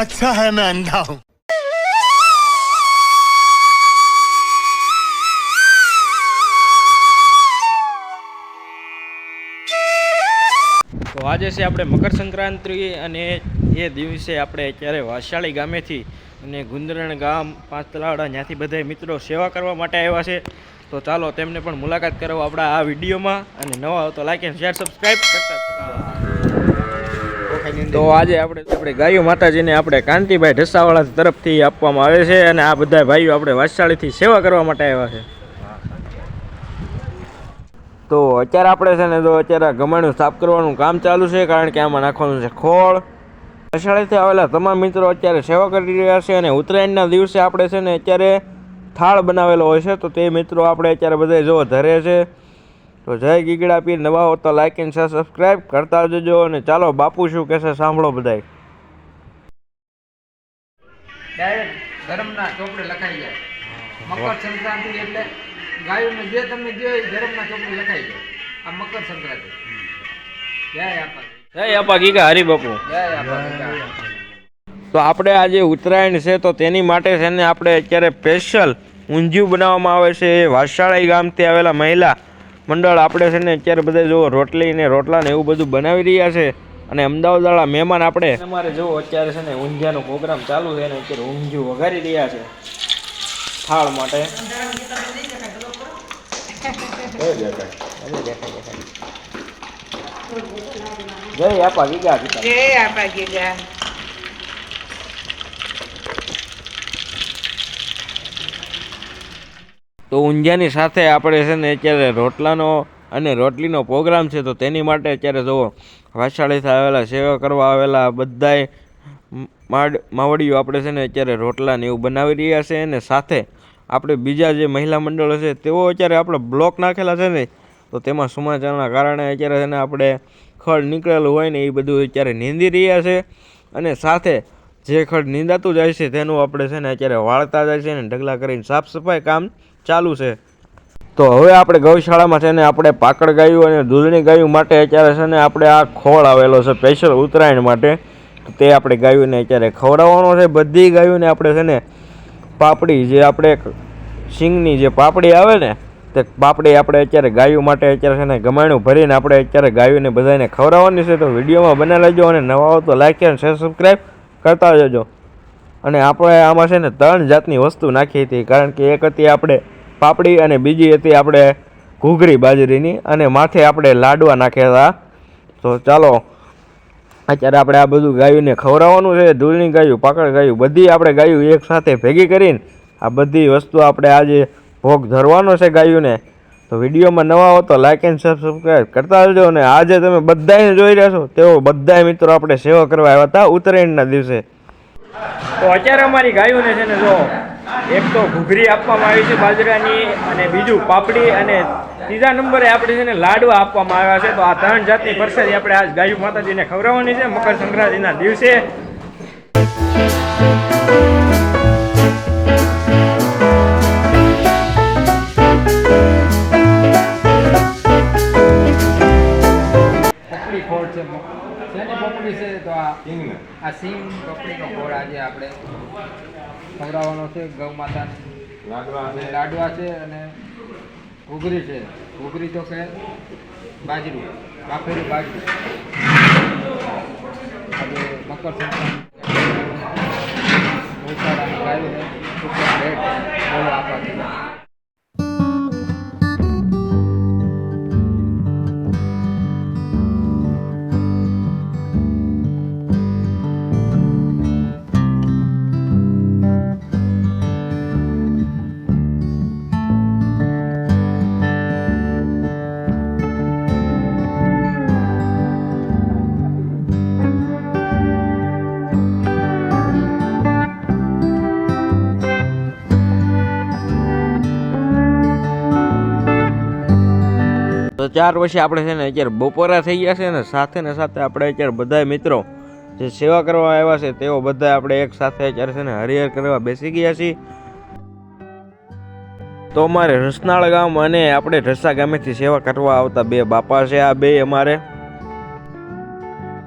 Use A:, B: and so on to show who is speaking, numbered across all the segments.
A: अच्छा है मैं अंधा हूँ।
B: તો આજે છે આપણે મકર સંક્રાંતિ અને એ દિવસે આપણે અત્યારે વાસાળી ગામેથી અને ગુંદરણ ગામ પાંચ તલાવડા ત્યાંથી બધા મિત્રો સેવા કરવા માટે આવ્યા છે. તો ચાલો તેમને પણ મુલાકાત કરો આપણા આ વિડીયોમાં, અને નવા તો લાઈક એન્ડ શેર સબસ્ક્રાઈબ કરતા. તો આજે આપણે ગાયો માતાજીને આપણે કાંતિભાઈ ઢસાવાળા તરફથી આપવામાં આવે છે, અને આ બધા ભાઈઓ આપણે વાસાળીથી સેવા કરવા માટે આવ્યા છે. તો અત્યારે આપણે છે ને તો અત્યારે ગમાણું સાફ કરવાનું કામ ચાલુ છે, કારણ કે આમાં નાખવાનું છે ખોળ. વાસાળીથી આવેલા તમામ મિત્રો અત્યારે સેવા કરી રહ્યા છે, અને ઉત્તરાયણના દિવસે આપણે છે ને અત્યારે થાળ બનાવેલો હોય છે, તો તે મિત્રો આપણે અત્યારે બધા જો ધરે છે. તો જય ગીગડા પીર, નવા હો તો લાઈક એન્ડ શેર સબસ્ક્રાઈબ કરતા જજો. અને ચાલો બાપુ શું કહેશે સાંભળો બધાય.
C: ડાયરેક્ટ ધર્મના ચોપડે લખાઈ જાય. મકર સંક્રાંતિ એટલે ગાયોને જે તમે દો એ ધર્મના ચોપડે લખાઈ જાય. આ મકર સંક્રાંતિ. જય આપા,
B: જય આપા ગીગા હરી બાપુ.
C: જય આપા.
B: તો આપણે આજે ઉત્તરાયણ છે, તો તેની માટે છે ને આપણે અત્યારે સ્પેશિયલ ઊંધિયું બનાવવામાં આવે છે. વાસાળી ગામથી આવેલા મહિલા મંડળ આપણે છે ને અત્યારે બધા જો રોટલી ને રોટલા ને એવું બધું બનાવી રહ્યા છે. અને અમદાવાદવાળા મહેમાન આપણે અમારે જો અત્યારે છે ને ઊંધિયાનો પ્રોગ્રામ ચાલુ છે, અને અત્યારે ઊંધિયું વઘારી રહ્યા છે થાળ માટે. જય આપા ગીગા.
D: જય આપા ગીગા.
B: તો ઊંધિયાની સાથે આપણે છે ને અત્યારે રોટલાનો અને રોટલીનો પ્રોગ્રામ છે, તો તેની માટે અત્યારે જુઓ વાસાળીથી આવેલા સેવા કરવા આવેલા બધાય માવડીઓ આપણે છે ને અત્યારે રોટલા ને એવું બનાવી રહ્યા છે. અને સાથે આપણે બીજા જે મહિલા મંડળો છે તેઓ અત્યારે આપણે બ્લોક નાખેલા છે ને, તો તેમાં સમાચારના કારણે અત્યારે છે ને આપણે ખડ નીકળેલું હોય ને એ બધું અત્યારે નીંદી રહ્યા છે. અને સાથે જે ખડ નીંદાતું જાય છે તેનું આપણે છે ને અત્યારે વાળતા જાય છે, ને ઢગલા કરીને સાફ સફાઈ કામ ચાલુ છે. તો હવે આપણે ગૌશાળામાં છે ને આપણે પાકડ ગાયું અને દૂધની ગાયું માટે અત્યારે છે ને આપણે આ ખોળ આવેલો છે સ્પેશિયલ ઉત્તરાયણ માટે, તો તે આપણે ગાયોને અત્યારે ખવડાવવાનો છે. બધી ગાયોને આપણે છે ને પાપડી, જે આપણે સિંગની જે પાપડી આવે ને તે પાપડી આપણે અત્યારે ગાયો માટે અત્યારે છે ને ગમાણું ભરીને આપણે અત્યારે ગાયોને બધાને ખવડાવવાની છે. તો વિડીયોમાં બના લેજો, અને નવા હો તો લાઈક અને શેર સબસ્ક્રાઈબ કરતા જજો. અને આપણે આમાં છે ને 3 જાતની વસ્તુ નાખી હતી, કારણ કે એક હતી આપણે પાપડી અને બીજી હતી આપણે ઘૂઘરી બાજરીની, અને માથે આપણે લાડવા નાખ્યા હતા. તો ચાલો અત્યારે આપણે આ બધું ગાયોને ખવડાવવાનું છે. દૂધની ગાયું, પાકડ ગાયું, બધી આપણે ગાયું એક સાથે ભેગી કરીને આ બધી વસ્તુ આપણે આજે ભોગ ધરવાનો છે ગાયોને. તો વિડીયોમાં નવા હો તો લાઈક એન્ડ સબસ્ક્રાઈબ કરતા રહેજો. અને આજે તમે બધાને જોઈ રહ્યા છો તેઓ બધા મિત્રો આપણે સેવા કરવા આવ્યા હતા ઉત્તરાયણના દિવસે. તો અત્યારે અમારી ગાયોને છે ને જો એક તો ઘૂઘરી આપવામાં આવી છે બાજરાની, અને બીજું પાપડી, અને ત્રીજા નંબરે આપણે છે ને લાડવા આપવામાં આવ્યા છે. તો આ 3 જાતની પ્રસાદી આપણે આજ ગાયું માતાજીને ખવડાવવાની છે મકર સંક્રાંતિના દિવસે.
C: પોપડી ખોળ છે. શેની પોપડી છે? તો આ સિંગ પોપડીનો ખોળ આજે આપણે ખવડાવવાનો છે ગૌ માતાને. લાડવા છે અને ઘૂઘરી છે. ઘૂઘરી તો કે બાજરું, બાફેલું બાજરું. આજે મકર સંક્રાંતિ ગાયોને super ભેટ બોલો આપવા.
B: તો 4 વર્ષે આપણે છે ને અત્યારે બપોરા થઈ ગયા છે, ને સાથે આપણે અત્યારે બધા મિત્રો જે સેવા કરવા આવ્યા છે તેઓ બધા આપણે એક સાથે અત્યારે છે ને હરિહર કરવા બેસી ગયા છીએ. તો અમારે રસનાળ ગામ અને આપણે ઢસા ગામેથી સેવા કરવા આવતા 2 બાપા છે. આ 2 અમારે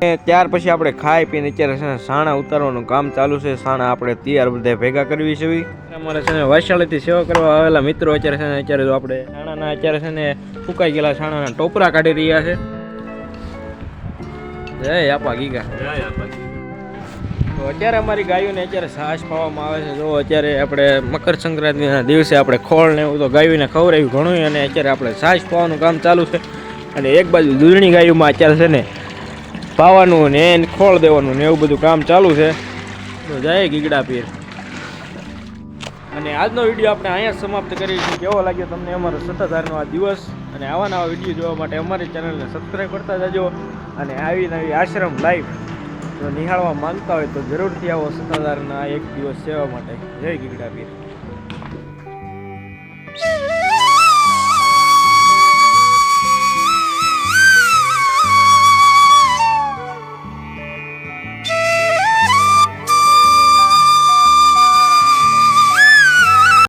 B: ત્યાર પછી આપણે ખાઈ પીને અત્યારે છે ને સાણા ઉતારવાનું કામ ચાલુ છે. સાણા આપણે તૈયાર બધા ભેગા કરવી છે. અમારે છે ને વૈશાળીથી સેવા કરવા આવેલા મિત્રો અત્યારે છે ને અત્યારે જો આપણે સાણાના અત્યારે છે ને ફૂંકાઈ ગયેલા સાણાના ટોપરા કાઢી રહ્યા છે. જય આપા ગીગા. તો અત્યારે અમારી ગાયોને અત્યારે છાશ પાવામાં આવે છે. જો અત્યારે આપણે મકર સંક્રાંતિના દિવસે આપણે ખોળ ને એવું તો ગાયોને ખવડાવ્યું ઘણું, અને અત્યારે આપણે છાશ પાવાનું કામ ચાલુ છે. અને એક બાજુ દૂધણી ગાયોમાં અત્યારે છે ને પાવાનું ને એને ખોળ દેવાનું ને એવું બધું કામ ચાલુ છે. તો જય ગીગડા પીર. અને આજનો વિડીયો આપણે અહીંયા સમાપ્ત કરીશું. કેવો લાગ્યો તમને અમારો સત્તાધારનો આ દિવસ? અને આવા નવા વિડીયો જોવા માટે અમારી ચેનલને સબસ્ક્રાઈબ કરતા જજો. અને આવી નવી આશ્રમ લાઈફ જો નિહાળવા માંગતા હોય તો જરૂરથી આવો સત્તાધારના એક દિવસ સેવા માટે. જય ગીગડા પીર.